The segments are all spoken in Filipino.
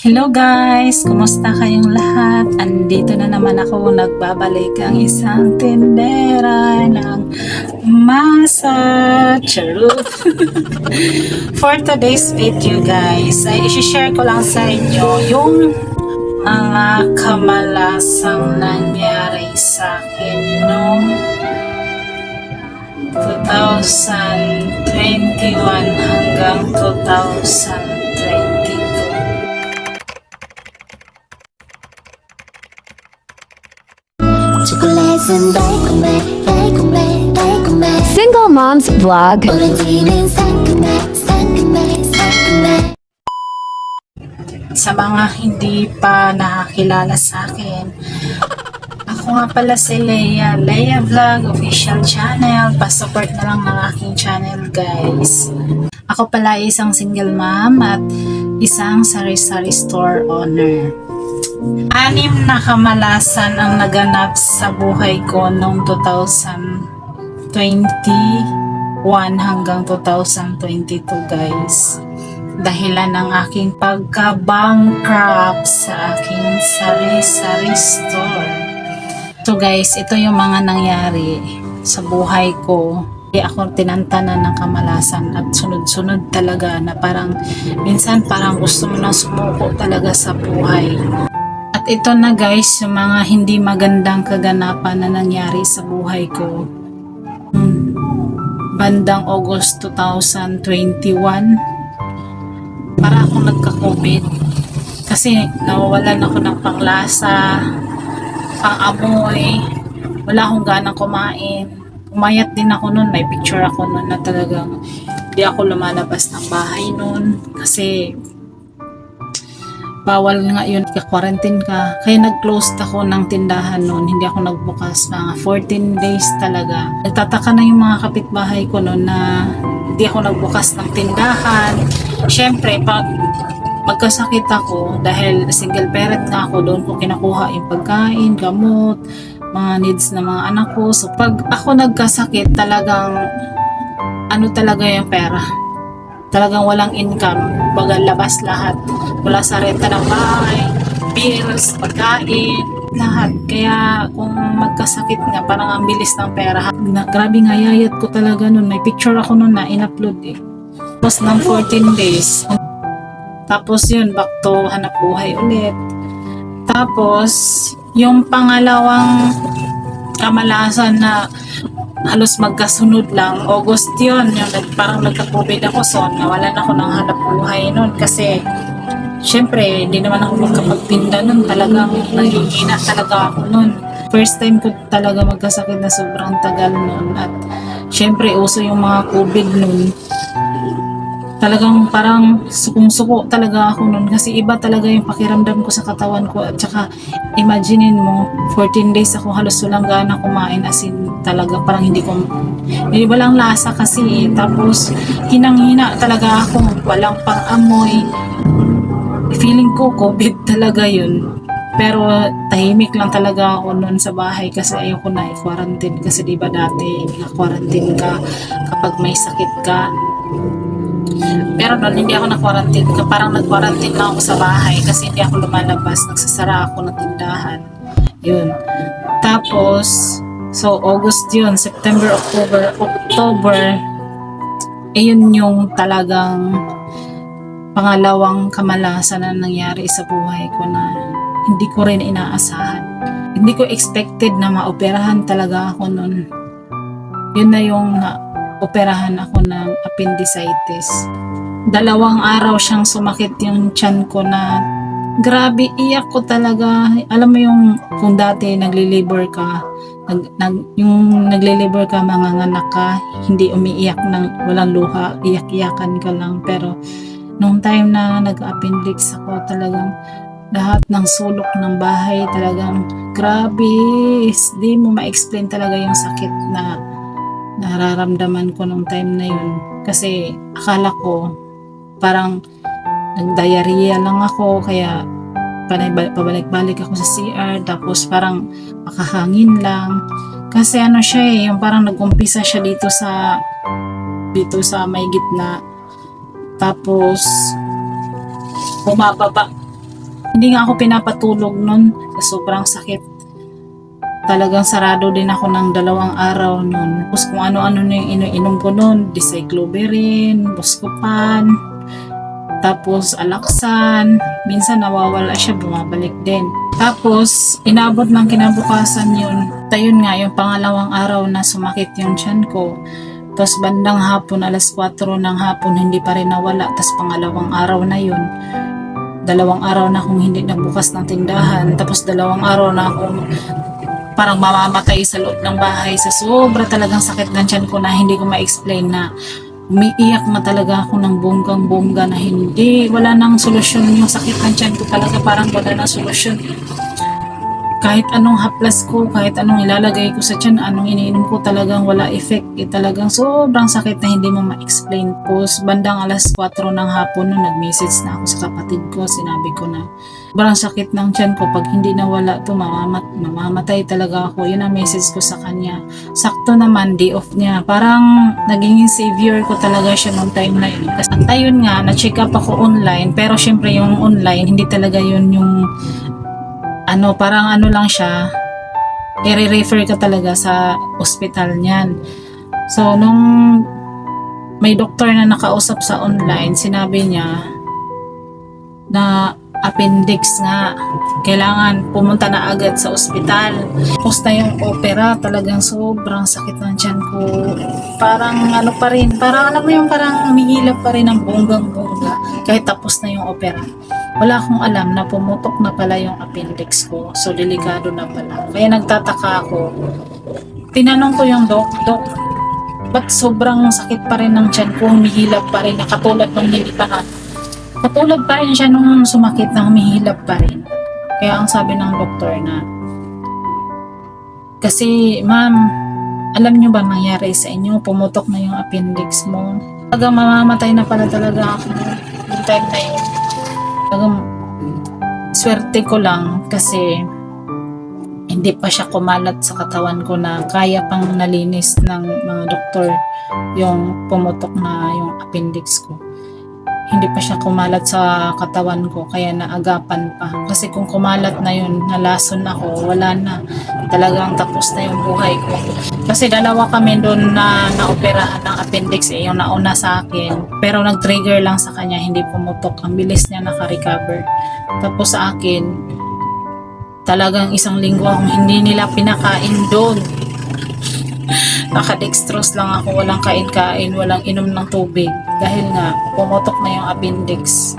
Hello guys! Kumusta kayong lahat? Andito na naman ako, nagbabalik ang isang tindera ng masa. Charot! For today's video guys, ay isi-share ko lang sa inyo yung mga kamalasang nangyari sa akin noong 2021 hanggang 2022. 초콜릿은 달콤해 달콤해 달콤해 Single Moms Vlog. 오렌지는 상큼해 상큼해 상큼해. Sa mga hindi pa nakakilala sa akin, ako nga pala si Leia Vlog Official Channel. Pa-support na lang ng aking channel guys. Ako pala ay isang single mom at isang sari-sari store owner. 6 na kamalasan ang naganap sa buhay ko noong 2021 hanggang 2022 guys. Dahilan ng aking pagka-bankrupt sa aking sari-sari store. So guys, ito yung mga nangyari sa buhay ko. Ako tinantanan ng kamalasan at sunod-sunod talaga na parang minsan parang gusto mo nang sumuko talaga sa buhay. At ito na guys, yung mga hindi magandang kaganapan na nangyari sa buhay ko. Bandang August 2021, para akong nagka-COVID. Kasi nawawalan ako ng panglasa, pang-amoy, wala akong ganang kumain. Umayat din ako nun, may picture ako nun na talagang hindi ako lumalabas ng bahay nun. Kasi bawal nga yun, ka-quarantine ka. Kaya nag-closed ako ng tindahan noon, hindi ako nagbukas. Mga 14 days talaga. Nagtataka na yung mga kapitbahay ko noon na hindi ako nagbukas ng tindahan. Siyempre, pag magkasakit ako, dahil single parent nga ako, doon ko kinakuha yung pagkain, gamot, mga needs ng mga anak ko. So, pag ako nagkasakit, talagang ano talaga yung pera. Talagang walang income, baga labas lahat, wala sa renta ng bahay, bills, pagkain, lahat. Kaya kung magkasakit nga, parang ang bilis ng pera. Grabe nga, yayat ko talaga nun. May picture ako nun na in-upload eh. Tapos ng 14 days. Tapos yun, back to hanap buhay ulit. Tapos, yung pangalawang kamalasan na halos magkasunod lang, August yun, yung parang nagka-COVID ako, so nawalan ako ng hanap buhay nun kasi syempre hindi naman ako magkapagtinda nun, talagang nahihina talaga ako nun. First time ko talaga magkasakit na sobrang tagal nun at syempre uso yung mga COVID nun. Talagang parang sukong-suko talaga ako nun kasi iba talaga yung pakiramdam ko sa katawan ko at saka imaginein mo 14 days ako halos walang gana kumain, as in talaga parang hindi ko walang lasa kasi tapos hinang-hina talaga ako, walang pang-amoy, feeling ko COVID talaga yun. Pero tahimik lang talaga ako noon sa bahay kasi ayoko na i-quarantine kasi diba dati i-quarantine ka kapag may sakit ka. Pero noon hindi ako na-quarantine, parang nag-quarantine lang ako sa bahay kasi hindi ako lumalabas, nagsasara ako ng tindahan. Yun. Tapos, so August yun, September, October, yun yung talagang pangalawang kamalasan na nangyari sa buhay ko na hindi ko rin inaasahan. Hindi ko expected na maoperahan talaga ako noon. Yun na yung operahan ako ng appendicitis. 2 araw siyang sumakit yung tiyan ko na grabe, iyak ko talaga. Alam mo yung kung dati nagli-labor ka, yung nagli-labor ka, manganganak ka, hindi umiiyak ng walang luha, iyak-iyakan ka lang. Pero nung time na nag-appendix ako, talagang lahat ng sulok ng bahay talagang grabe, di mo ma-explain talaga yung sakit na nararamdaman ko nung time na yun. Kasi akala ko parang nag-diarrhea lang ako, kaya pabalik-balik ako sa CR, tapos parang makahangin lang. Kasi ano siya eh, yung parang nag-umpisa siya dito sa may gitna. Tapos bumababa Hindi nga ako pinapatulog nun sa sobrang sakit. Talagang sarado din ako ng 2 araw nun. Tapos kung ano-ano na yung iniinom ko nun, Dicycloberin, Buscopan, tapos Alaxan. Minsan nawawala siya, bumabalik din. Tapos, inabot ng kinabukasan yun. Tayun nga, yung pangalawang araw na sumakit yung tiyan ko. Tapos bandang hapon, alas 4 ng hapon, hindi pa rin nawala. Tapos pangalawang araw na yun. 2 araw na akong hindi nagbukas ng tindahan. Tapos 2 araw na akong parang mamamatay sa loob ng bahay. Sa sobra talagang sakit ng tiyan ko na hindi ko ma-explain na umiiyak na talaga ako ng bonggang-bongga na wala nang solusyon yung sakit ng tiyan ko talaga, parang wala nang solusyon. Kahit anong haplas ko, kahit anong ilalagay ko sa tiyan, anong iniinom ko, talagang wala effect. Talagang sobrang sakit na hindi mo ma-explain. Tapos bandang alas 4 ng hapon nung nag-message na ako sa kapatid ko, sinabi ko na sobrang sakit ng tiyan ko, pag hindi nawala to mamamatay talaga ako. Yun ang message ko sa kanya. Sakto naman, day off niya. Parang naging savior ko talaga siya nung time na yun. Kasi ayun nga, na-check up ako online, pero syempre yung online, hindi talaga yun yung parang lang siya, i-refer ka talaga sa ospital niyan. So, nung may doktor na nakausap sa online, sinabi niya na appendix nga, kailangan pumunta na agad sa ospital. Tapos na yung opera, talagang sobrang sakit ng tiyan ko. Parang pa rin, parang alam mo yung parang umihilap pa rin ang bonggang-bongga kahit tapos na yung opera. Wala akong alam na pumutok na pala yung appendix ko. So, delikado na pala. Kaya nagtataka ako. Tinanong ko yung dok, ba't sobrang sakit pa rin ng tiyan ko, humihilap pa rin, katulad nung nilipahan. Katulad pa rin siya nung sumakit na humihilap pa rin. Kaya ang sabi ng doktor na, kasi ma'am, alam nyo ba nangyari sa inyo, pumutok na yung appendix mo. Talagang mamamatay na pala talaga ako yung time na yun. Talagang swerte ko lang kasi hindi pa siya kumalat sa katawan ko na kaya pang nalinis ng mga doktor yung pumutok na yung appendix ko. Hindi pa siya kumalat sa katawan ko kaya naagapan pa. Kasi kung kumalat na yun, nalason ako, wala na. Talagang tapos na yung buhay ko. Kasi 2 kami doon na naoperahan ng appendix, yung nauna sa akin. Pero nag-trigger lang sa kanya, hindi pumutok. Ang bilis niya naka-recover. Tapos sa akin, talagang 1 linggo akong hindi nila pinakain doon. Naka-dextrose lang ako, walang kain-kain, walang inom ng tubig. Dahil nga, pumutok na yung appendix.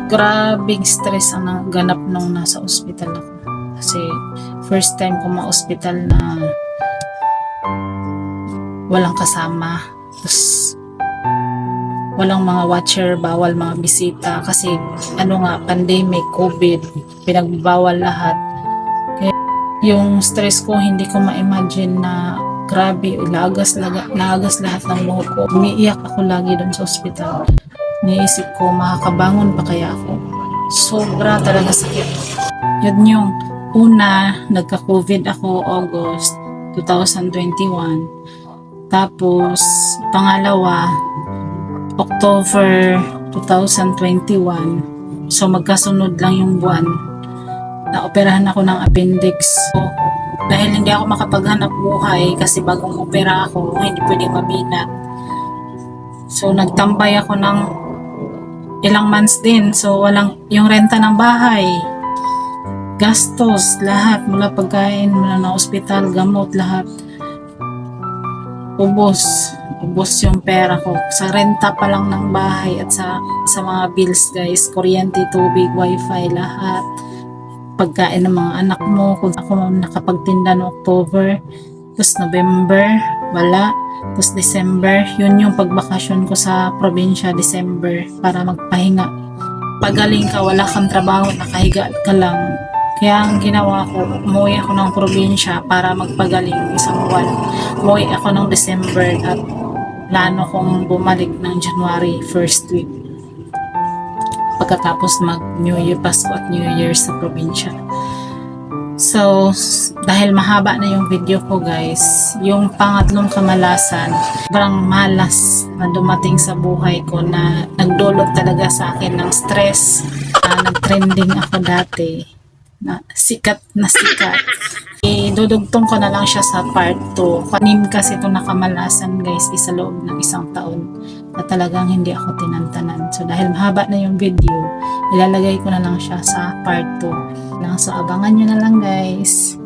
Grabing stress ang naganap nung nasa ospital ako. Kasi first time ko ma-ospital na walang kasama. Tapos walang mga watcher, bawal mga bisita. Kasi pandemic, COVID, pinagbawal lahat. Kaya yung stress ko, hindi ko ma-imagine na grabe, lagas lahat ng buhok ko. Umiiyak ako lagi doon sa ospital. Niisip ko, makakabangon pa kaya ako. Sobra talaga sakit. Yun yung una, nagka-COVID ako August 2021. Tapos, pangalawa, October 2021. So, magkasunod lang yung buwan. Naoperahan ako ng appendix. So, dahil hindi ako makapaghanap buhay kasi bagong opera ako, hindi pwedeng mabinat. So, nagtambay ako ng ilang months din. So, walang yung renta ng bahay, gastos, lahat, mula pagkain, mula na ospital, gamot, lahat. Ubos yung pera ko. Sa renta pa lang ng bahay at sa mga bills guys, kuryente, tubig, wifi, lahat. Pagkain ng mga anak mo, kung ako nakapagtinda no October, tapos November, wala, tapos December, yun yung pagbakasyon ko sa probinsya, December, para magpahinga. Pagaling ka, wala kang trabaho, nakahiga ka lang. Kaya ang ginawa ko, umuwi ako ng probinsya para magpagaling 1 buwan. Umuwi ako ng December at plano kong bumalik ng January 1st week. Pagkatapos mag New Year, Pasko at New Year sa probinsya. So, dahil mahaba na yung video ko guys, yung pangatlong kamalasan, parang malas na dumating sa buhay ko na nagdulot talaga sa akin ng stress, nag-trending ako dati, na sikat na sikat. Idudugtong ko na lang siya sa part 2. Panim kasi itong nakamalasan guys, sa loob ng 1 taon na talagang hindi ako tinantanan. So dahil mahaba na yung video, ilalagay ko na lang siya sa part 2. So abangan nyo na lang guys.